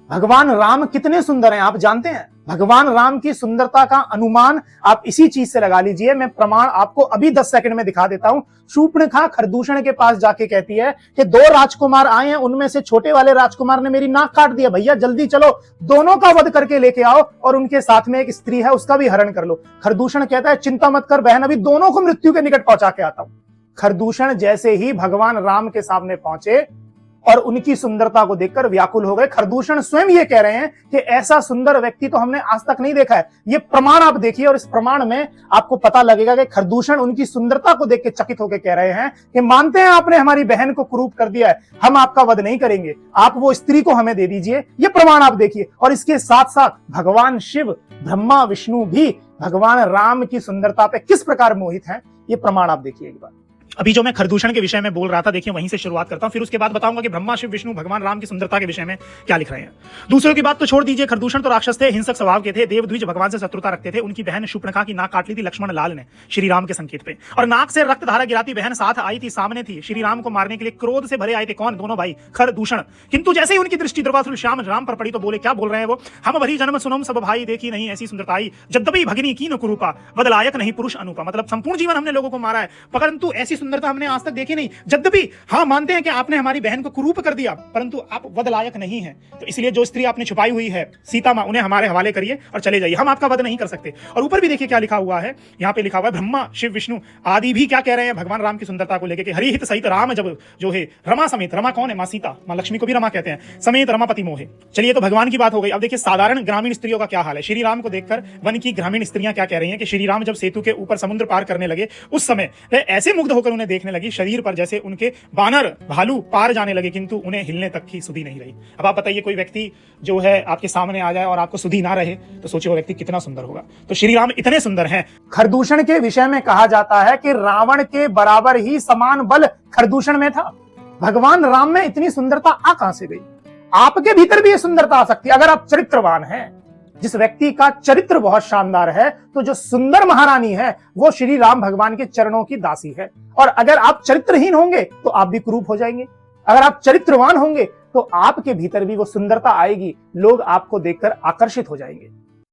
भगवान राम कितने सुंदर हैं आप जानते हैं? भगवान राम की सुंदरता का अनुमान आप इसी चीज से लगा लीजिए। मैं प्रमाण आपको अभी 10 सेकंड में दिखा देता हूं। शूर्पणखा खरदूषण के पास जाके कहती है कि 2 राजकुमार आए हैं, उनमें से छोटे वाले राजकुमार ने मेरी नाक काट दिया, भैया जल्दी चलो, दोनों का वध करके लेके आओ और उनके साथ में एक स्त्री है उसका भी हरण कर लो। खरदूषण कहता है चिंता मत कर बहन, अभी दोनों को मृत्यु के निकट पहुंचा के आता हूं। खरदूषण जैसे ही भगवान राम के सामने पहुंचे और उनकी सुंदरता को देखकर व्याकुल हो गए। खरदूषण स्वयं ये कह रहे हैं कि ऐसा सुंदर व्यक्ति तो हमने आज तक नहीं देखा है। ये प्रमाण आप देखिए और इस प्रमाण में आपको पता लगेगा कि खरदूषण उनकी सुंदरता को देख के चकित होकर कह रहे हैं कि मानते हैं आपने हमारी बहन को कुरूप कर दिया है, हम आपका वध नहीं करेंगे, आप वो स्त्री को हमें दे दीजिए। ये प्रमाण आप देखिए। और इसके साथ साथ भगवान शिव, ब्रह्मा, विष्णु भी भगवान राम की सुंदरता पे किस प्रकार मोहित हैं, ये प्रमाण आप देखिए एक बार। अभी जो मैं खरदूषण के विषय में बोल रहा था, देखिए वहीं से शुरुआत करता हूं, फिर उसके बाद बताऊंगा कि ब्रह्मा, शिव, विष्णु, भगवान राम की सुंदरता के विषय में क्या लिख रहे हैं। दूसरों की बात तो छोड़ दीजिए, खरदूषण तो राक्षस थे, हिंसक स्वभाव के थे, देवद्विज, भगवान से शत्रुता रखते थे। उनकी बहन शूर्पणखा की नाक काट ली थी लक्ष्मण लाल ने श्री राम के संकेत पे, और नाक से रक्त धारा गिराती बहन साथ आई थी, सामने थी, श्री राम को मारने के लिए क्रोध से भरे आए थे। कौन? दोनों भाई खरदूषण। किंतु जैसे ही उनकी दृष्टि दुर्वासुर श्याम राम पर पड़ी तो बोले, क्या बोल रहे हैं वो? हम भरी जन्म सुनम सब भाई, देखी नहीं ऐसी सुंदरताई, जद्यपि भगिनी की न कुरूपा, बदलायक नहीं पुरुष अनुपा। मतलब संपूर्ण जीवन हमने लोगों को मारा है, परंतु ऐसी सुंदरता हमने आज तक देखी नहीं। यद्यपि हाँ मानते हैं कि आपने हमारी बहन को कुरूप कर दिया, परंतु आप वध लायक नहीं हैं, तो इसलिए जो स्त्री आपने छुपाई हुई है सीता मां, उन्हें हमारे हवाले करिए और चले जाइए, हम आपका वध नहीं कर सकते। और ऊपर भी देखिए क्या लिखा हुआ है, यहाँ पे लिखा हुआ है ब्रह्मा, शिव, विष्णु आदि भी क्या कह रहे हैं भगवान राम की सुंदरता को लेकर कि हरि हित सहित राम जब जो है रमा समेत, रमा कौन है? मां सीता, मां लक्ष्मी को भी रमा कहते हैं, समेत रमापति मोहे। चलिए तो भगवान की बात हो गई। अब देखिए साधारण ग्रामीण स्त्रियों का क्या हाल है। श्री राम को देखकर वन की ग्रामीण स्त्रियां क्या कह रही हैं कि श्री राम जब सेतु के ऊपर समुद्र पार करने लगे उस समय वे ऐसे मुग्ध होकर उन्हें देखने लगी शरीर पर जैसे उनके बानर भालू पार जाने लगे, किंतु उन्हें हिलने तक की सुधि नहीं रही। अब आप बताइए, कोई व्यक्ति जो है आपके सामने आ जाए और आपको सुधि ना रहे तो सोचिए वो व्यक्ति कितना सुंदर होगा। तो श्री राम इतने सुंदर हैं। खरदूषण के विषय में कहा जाता है कि रावण के बराबर ही समान बल खरदूषण में था। भगवान राम में इतनी सुंदरता आ कहां से गई? आपके भीतर भी ये सुंदरता आ सकती है अगर आप चरित्रवान हैं। जिस व्यक्ति का चरित्र बहुत शानदार है, तो जो सुंदर महारानी है वो श्री राम भगवान के चरणों की दासी है। और अगर आप चरित्रहीन होंगे तो आप भी कुरूप हो जाएंगे। अगर आप चरित्रवान होंगे तो आपके भीतर भी वो सुंदरता आएगी, लोग आपको देखकर आकर्षित हो जाएंगे।